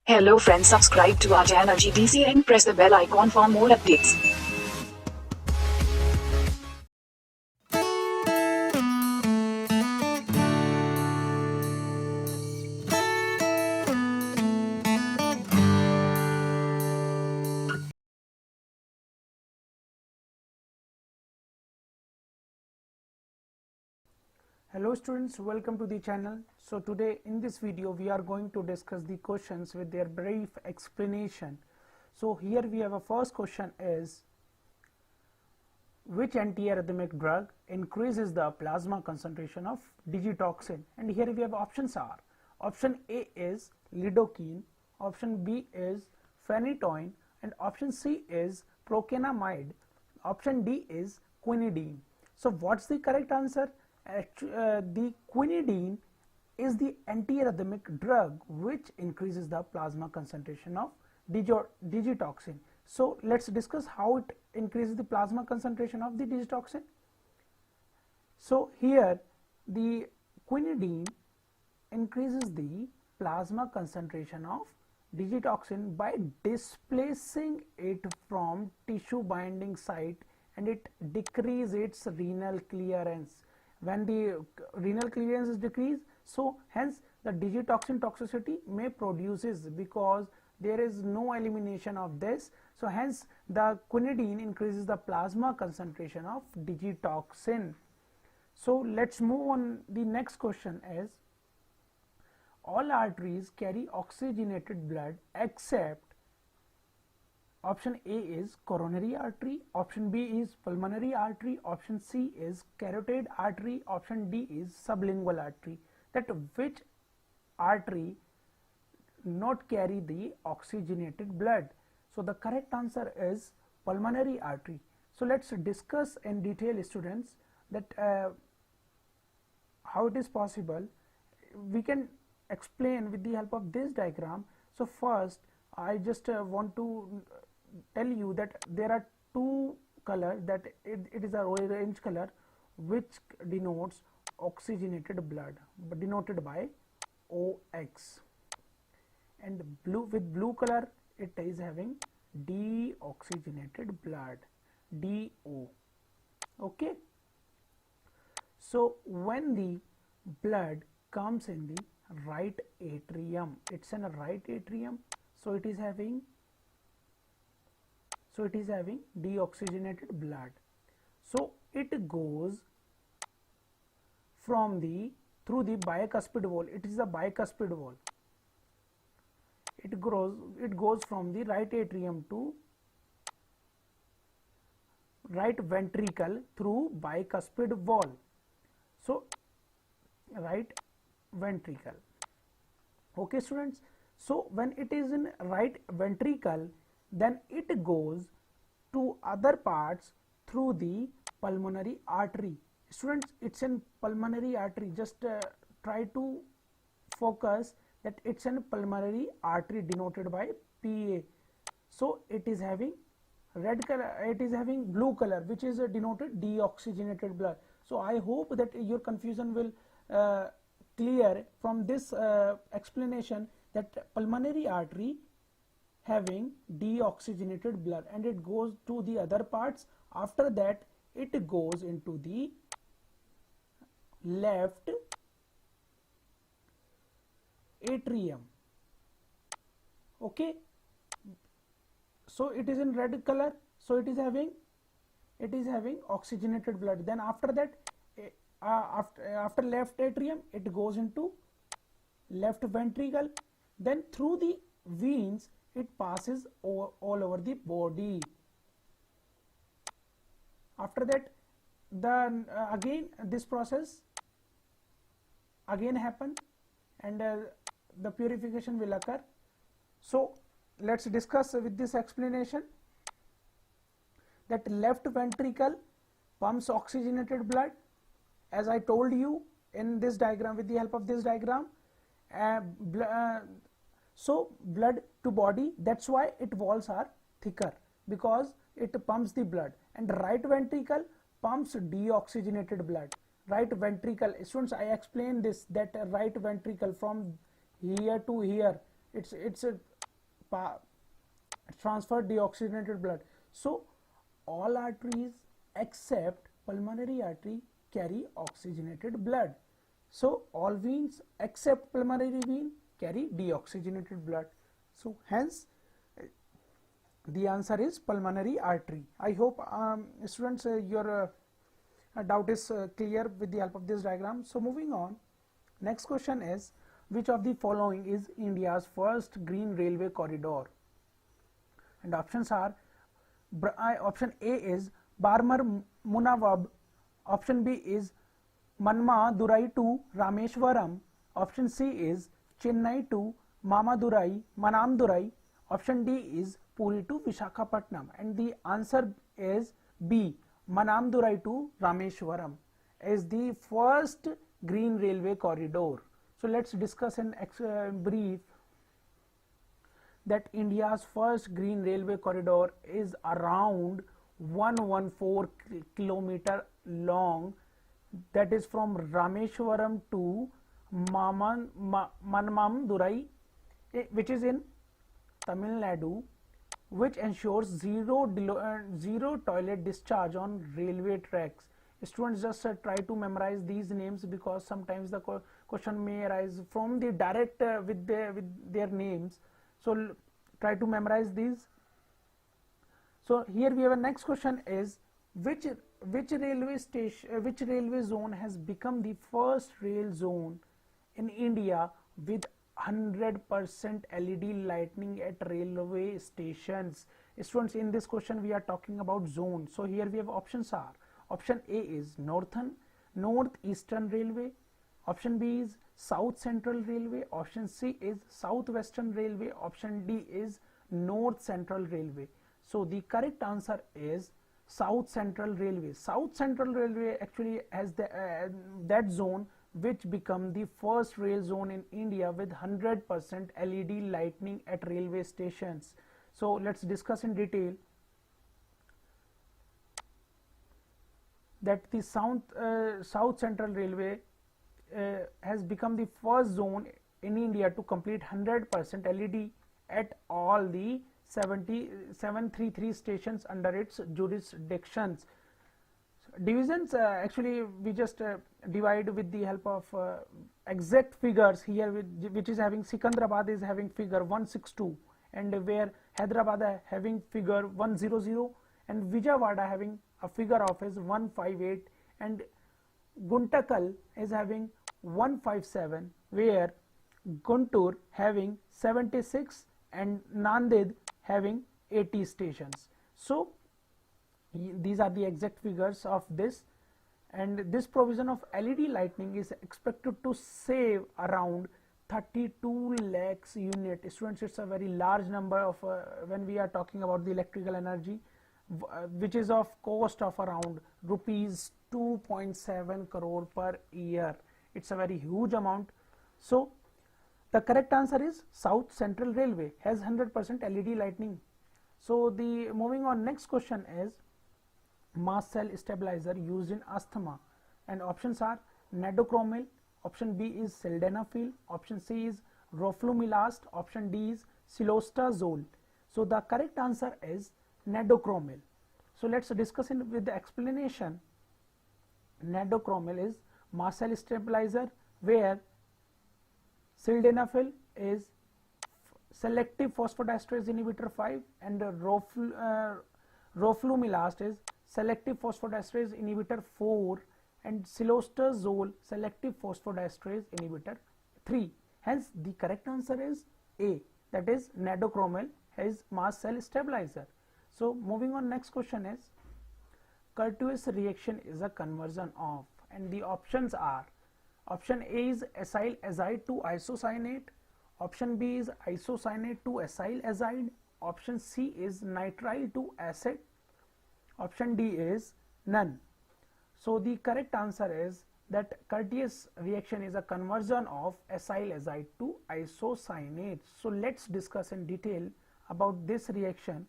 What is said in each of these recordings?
Hello friends, subscribe to our channel GTC and press the bell icon for more updates. Hello students, welcome to the channel. So today in this video we are going to discuss the questions with their brief explanation. So here we have a first question is, which antiarrhythmic drug increases the plasma concentration of digitoxin? And here we have options are, option A is lidocaine, option B is phenytoin, and option C is procainamide, option D is quinidine. So what's the correct answer? The quinidine is the antiarrhythmic drug which increases the plasma concentration of digitoxin. So let's discuss how it increases the plasma concentration of the digitoxin. So here the quinidine increases the plasma concentration of digitoxin by displacing it from tissue binding site, and it decreases its renal clearance. When the renal clearance is decreased, so hence the digitoxin toxicity may produces, because there is no elimination of this. So hence the quinidine increases the plasma concentration of digitoxin. So let's move on. The next question is, all arteries carry oxygenated blood except option A is coronary artery, option B is pulmonary artery, option C is carotid artery, option D is sublingual artery. That which artery not carry the oxygenated blood? So the correct answer is pulmonary artery. So let's discuss in detail, students, that how it is possible. We can explain with the help of this diagram. So first I just want to tell you that there are two colors, that it is a orange color which denotes oxygenated blood, but denoted by OX, and blue, with blue color it is having deoxygenated blood, DO. Okay, so when the blood comes in the right atrium, it's in a right atrium, so it is having deoxygenated blood. So it goes from the through the bicuspid wall. It is a bicuspid wall. It goes from the right atrium to right ventricle through bicuspid wall. So right ventricle. Okay students, so when it is in right ventricle, then it goes to other parts through the pulmonary artery. Students, it's in pulmonary artery. Just try to focus that it's in pulmonary artery denoted by PA. So it is having red color, it is having blue color, which is denoted deoxygenated blood. So I hope that your confusion will clear from this explanation, that pulmonary artery having deoxygenated blood, and it goes to the other parts. After that it goes into the left atrium. Okay, so it is in red color, so it is having oxygenated blood. Then after that, after left atrium, it goes into left ventricle, then through the veins it passes all over the body. After that, the again this process again happen, and the purification will occur. So let's discuss with this explanation, that left ventricle pumps oxygenated blood, as I told you in this diagram, with the help of this diagram. So blood to body, that's why its walls are thicker, because it pumps the blood. And right ventricle pumps deoxygenated blood. Right ventricle, students, I explained this, that right ventricle from here to here, it's transfer deoxygenated blood. So all arteries except pulmonary artery carry oxygenated blood. So all veins except pulmonary vein carry deoxygenated blood. So hence the answer is pulmonary artery. I hope students your doubt is clear with the help of this diagram. So moving on, next question is, which of the following is India's first green railway corridor? And options are, option A is Barmar Munawab, option B is Manmadurai to Rameshwaram, option C is Chennai to Manamdurai, option D is Puri to Visakhapatnam, and the answer is B, Manamdurai to Rameshwaram is the first green railway corridor. So let's discuss in brief that India's first green railway corridor is around 114 kilometer long, that is from Rameshwaram to Manamadurai, which is in Tamil Nadu, which ensures zero toilet discharge on railway tracks. Students just try to memorize these names, because sometimes the question may arise from the direct with their names. So try to memorize these. So here we have a next question is, which railway zone has become the first rail zone in India with 100% LED lighting at railway stations? Students, in this question we are talking about zone. So here we have options are, option A is Northeastern Railway, option B is South Central Railway, option C is Southwestern Railway, option D is North Central Railway. So the correct answer is South Central Railway. South Central Railway actually has that zone which become the first rail zone in India with 100% LED lighting at railway stations. So let's discuss in detail that the South Central Railway has become the first zone in India to complete 100% LED at all the 733 stations under its jurisdictions. Divisions, actually we just divide with the help of exact figures here, which is having Sikandrabad is having figure 162, and where Hyderabad having figure 100, and Vijayawada having a figure of is 158, and Guntakal is having 157, where Guntur having 76 and Nanded having 80 stations. So these are the exact figures of this, and this provision of LED lighting is expected to save around 32 lakhs unit. Students, it's a very large number of when we are talking about the electrical energy, which is of cost of around rupees 2.7 crore per year. It's a very huge amount. So the correct answer is South Central Railway has 100% LED lighting. So the moving on, next question is mast cell stabilizer used in asthma, and options are Nadocromil, option B is Sildenafil, option C is Roflumilast, option D is Silostazole. So the correct answer is Nadocromil. So let's discuss it with the explanation. Nadocromil is mast cell stabilizer, where Sildenafil is selective phosphodiesterase inhibitor 5, and Roflumilast is selective phosphodiesterase inhibitor 4, and Silostazole selective phosphodiesterase inhibitor 3. Hence the correct answer is A, that is Nadocromil is mast cell stabilizer. So moving on, next question is Curtius reaction is a conversion of, and the options are, option A is acyl azide to isocyanate, option B is isocyanate to acyl azide, option C is nitrile to acid, option D is none. So the correct answer is that Curtius reaction is a conversion of acyl azide to isocyanate. So let's discuss in detail about this reaction.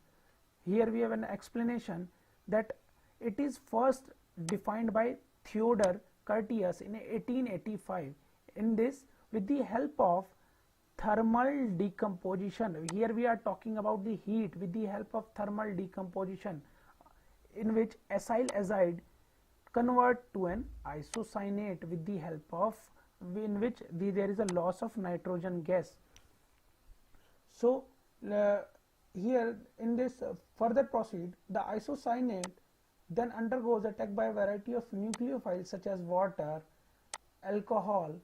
Here we have an explanation that it is first defined by Theodore Curtius in 1885. In this, with the help of thermal decomposition. Here we are talking about the heat with the help of thermal decomposition, in which acyl azide convert to an isocyanate with the help of, in which there is a loss of nitrogen gas. So here in this further proceed, the isocyanate then undergoes attack by a variety of nucleophiles such as water, alcohol,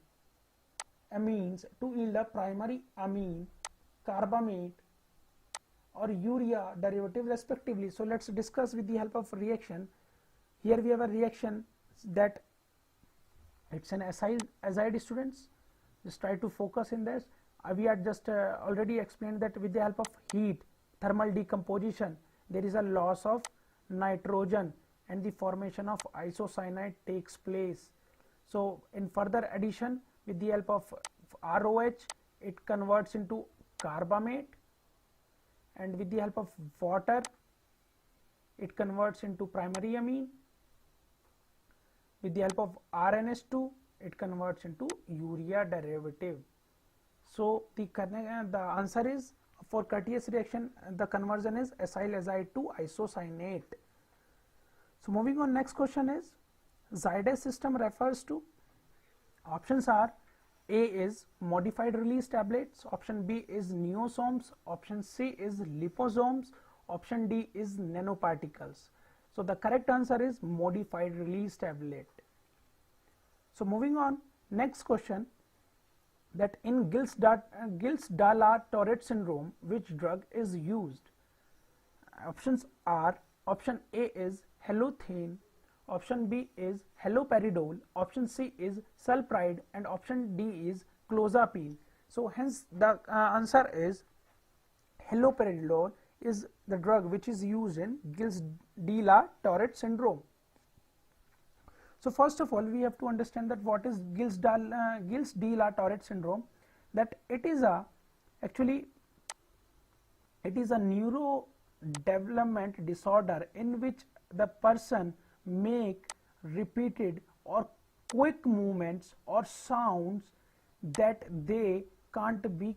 amines to yield a primary amine, carbamate or urea derivative respectively. So let's discuss with the help of reaction. Here we have a reaction that it's an acyl azide, students. Just try to focus in this. We had just already explained that with the help of heat, thermal decomposition, there is a loss of nitrogen and the formation of isocyanate takes place. So in further addition, with the help of ROH, it converts into carbamate, and with the help of water, it converts into primary amine. With the help of RNS2, it converts into urea derivative. So the answer is, for Curtius reaction, the conversion is acyl azide to isocyanate. So moving on, next question is, Zydis system refers to, options are, A is modified release tablets, option B is neosomes, option C is liposomes, option D is nanoparticles. So the correct answer is modified release tablet. So moving on, next question, that in 𝙂𝙖𝙎𝙬 syndrome, which drug is used? Options are, option A is 𝘿𝙄𝙎𝙎𝙎, option B is 𝘿𝙄𝙎𝙎𝙎, option C is sulpride, and option D is clozapine. So hence the answer is 𝘿𝙄𝙎𝙎𝙎 is the drug which is used in 𝙂𝙎𝙎 syndrome. So first of all, we have to understand that what is 𝙂𝙎𝙎 syndrome. That it is a, actually it is a neurodevelopment disorder in which the person make repeated or quick movements or sounds that they can't be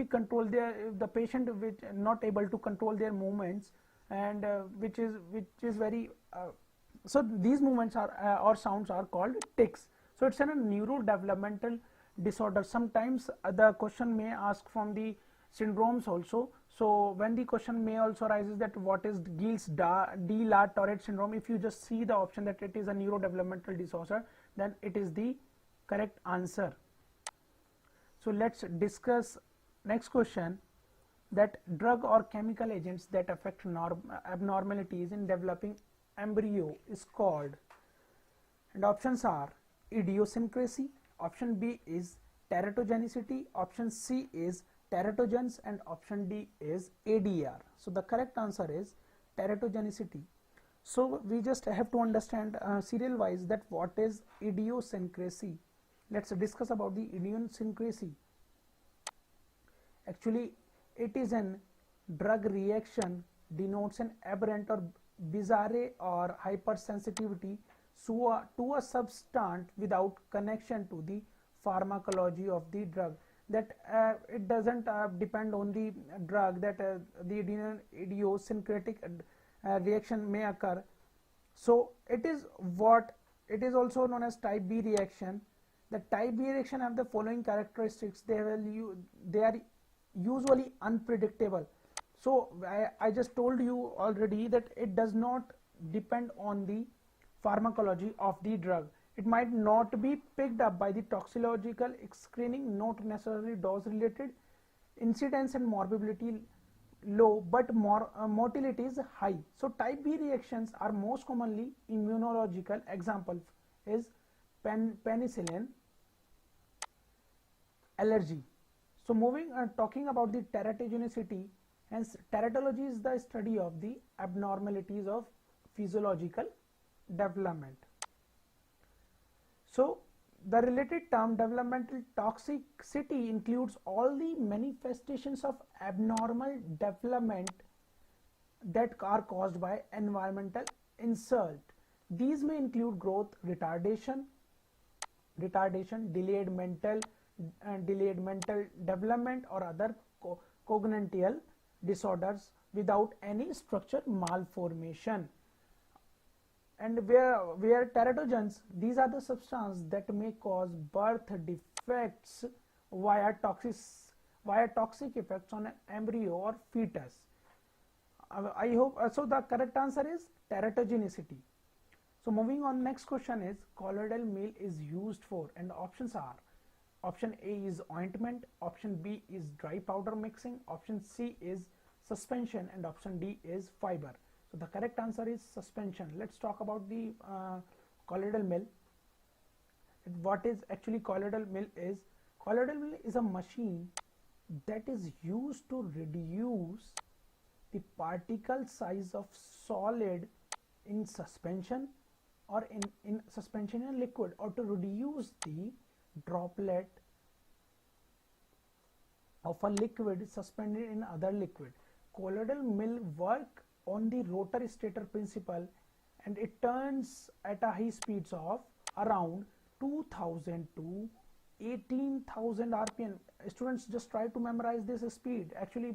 controlled. The patient which not able to control their movements, and which is very so these movements are or sounds are called tics. So it's a neurodevelopmental disorder. Sometimes the question may ask from the syndromes also. So when the question may also arises that what is 𝙂𝙎𝙎 syndrome, if you just see the option that it is a neurodevelopmental disorder, then it is the correct answer. So let's discuss next question, that drug or chemical agents that affect abnormalities in developing embryo is called, and options are idiosyncrasy, option B is teratogenicity, option C is teratogens, and option D is ADR. So the correct answer is teratogenicity. So we just have to understand serial wise that what is idiosyncrasy. Let's discuss about the idiosyncrasy. Actually, it is an drug reaction denotes an aberrant or bizarre or hypersensitivity to a substance without connection to the pharmacology of the drug. That it doesn't depend on the drug, that the idiosyncratic reaction may occur. So it is what it is also known as type B reaction. The type B reaction have the following characteristics. They are usually unpredictable. So I just told you already that it does not depend on the pharmacology of the drug. It might not be picked up by the toxicological screening, not necessarily dose related, incidence and morbidity low, but mortality is high. So type B reactions are most commonly immunological. Example is penicillin allergy. So talking about the teratogenicity, hence teratology is the study of the abnormalities of physiological development. So the related term developmental toxicity includes all the manifestations of abnormal development that are caused by environmental insult. These may include growth retardation, delayed mental delayed mental development or other cognitive disorders without any structure malformation. And where teratogens, these are the substances that may cause birth defects via toxic effects on embryo or fetus. I hope so. The correct answer is teratogenicity. So moving on, next question is colloidal meal is used for, and options are: option A is ointment, option B is dry powder mixing, option C is suspension, and option D is fiber. So the correct answer is suspension. Let's talk about the colloidal mill. What is actually colloidal mill is? Colloidal mill is a machine that is used to reduce the particle size of solid in suspension or in suspension and liquid, or to reduce the droplet of a liquid suspended in other liquid. Colloidal mill work on the rotor stator principle, and it turns at a high speeds of around 2000 to 18,000 rpm. Students, just try to memorize this speed. Actually,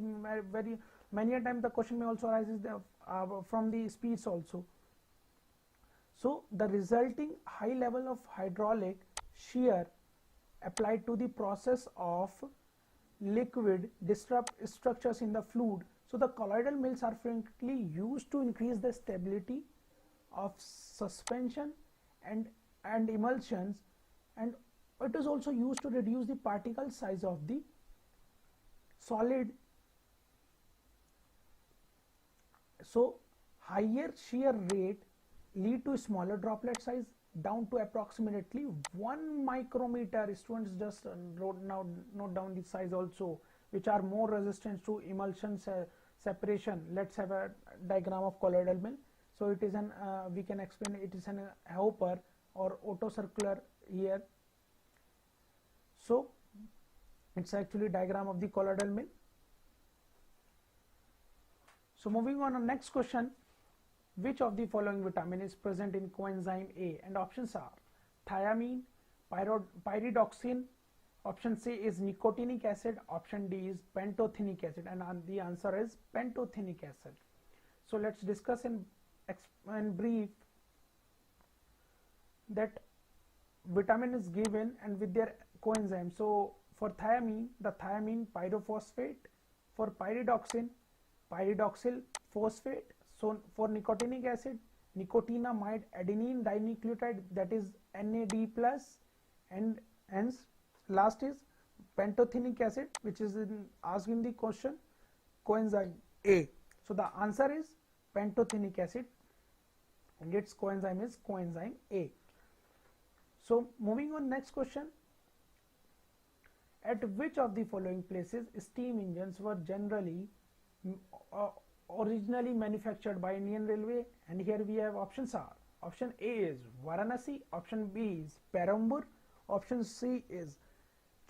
very many a time the question may also arises from the speeds also. So the resulting high level of hydraulic shear applied to the process of liquid disrupt structures in the fluid. So the colloidal mills are frequently used to increase the stability of suspension and emulsions, and it is also used to reduce the particle size of the solid. So higher shear rate lead to smaller droplet size down to approximately 1 micrometer. Students, just note down the size also, which are more resistant to emulsion separation. Let's have a diagram of colloidal mill. So it is an we can explain it is an Hopper or autocircular here. So it's actually diagram of the colloidal mill. So moving on to next question: which of the following vitamin is present in coenzyme A? And options are thiamine, pyridoxine, option C is nicotinic acid, option D is pantothenic acid, and the answer is pantothenic acid. So let's discuss in brief that vitamin is given and with their coenzyme. So for thiamine, the thiamine pyrophosphate; for pyridoxine, pyridoxyl phosphate; so for nicotinic acid, nicotinamide adenine dinucleotide, that is NAD+, and hence last is pantothenic acid, which is asked in the question coenzyme A. So the answer is pantothenic acid, and its coenzyme is coenzyme A. So moving on, next question: at which of the following places steam engines were generally originally manufactured by Indian Railway? And here we have options are: option A is Varanasi, option B is Perambur, option C is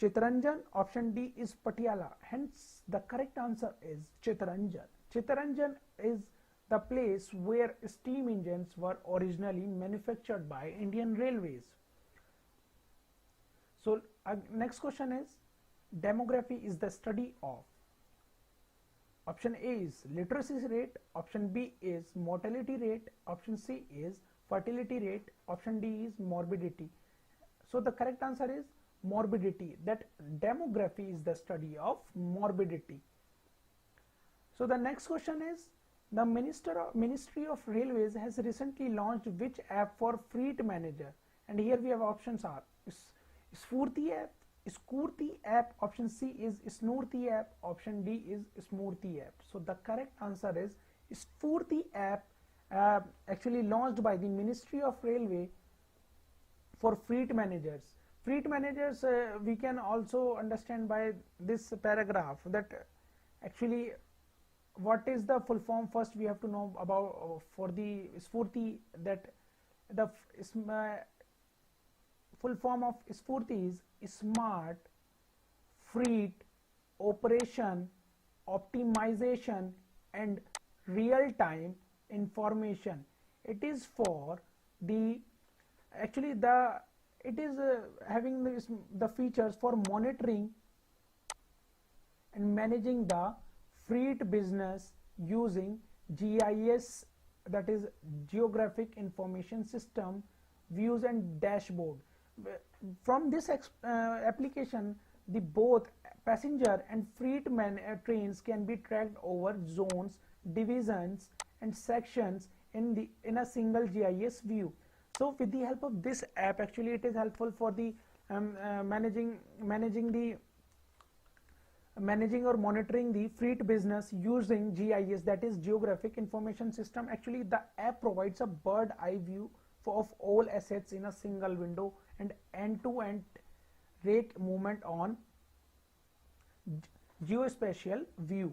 Chittaranjan, option D is Patiala. Hence the correct answer is Chittaranjan. Chittaranjan is the place where steam engines were originally manufactured by Indian Railways. So next question is: demography is the study of. Option A is literacy rate, option B is mortality rate, option C is fertility rate, option D is morbidity. So the correct answer is morbidity. That demography is the study of morbidity. So the next question is: the Ministry of Railways has recently launched which app for fleet manager? And here we have options are Sfoorti app, Sfoorti app, option C is Snoorti app, option D is Smoorti app. So the correct answer is Sfoorti app, actually launched by the Ministry of Railway for fleet managers. Fleet managers, we can also understand by this paragraph that actually what is the full form. First we have to know about for the Sfoorti, that the full form of Sfoorti is Smart Fleet Operation Optimization and Real-Time Information. It is for the it is having the features for monitoring and managing the freight business using GIS, that is Geographic Information System, views and dashboard. From this application, the both passenger and freight trains can be tracked over zones, divisions and sections in a single GIS view. So with the help of this app, actually it is helpful for the managing or monitoring the freight business using GIS, that is Geographic Information System. Actually the app provides a bird eye view of all assets in a single window and end-to-end rate movement on geospatial view.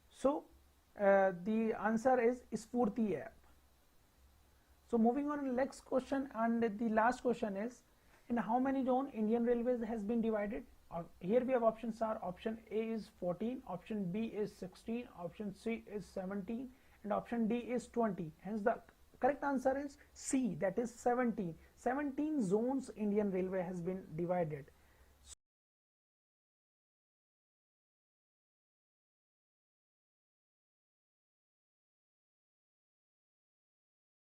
So the answer is Sfoorti app. So moving on to the next question, and the last question is, in how many zone Indian Railways has been divided? Here we have options are, option A is 14, option B is 16, option C is 17 and option D is 20. Hence the correct answer is C, that is 17. 17 zones Indian Railway has been divided.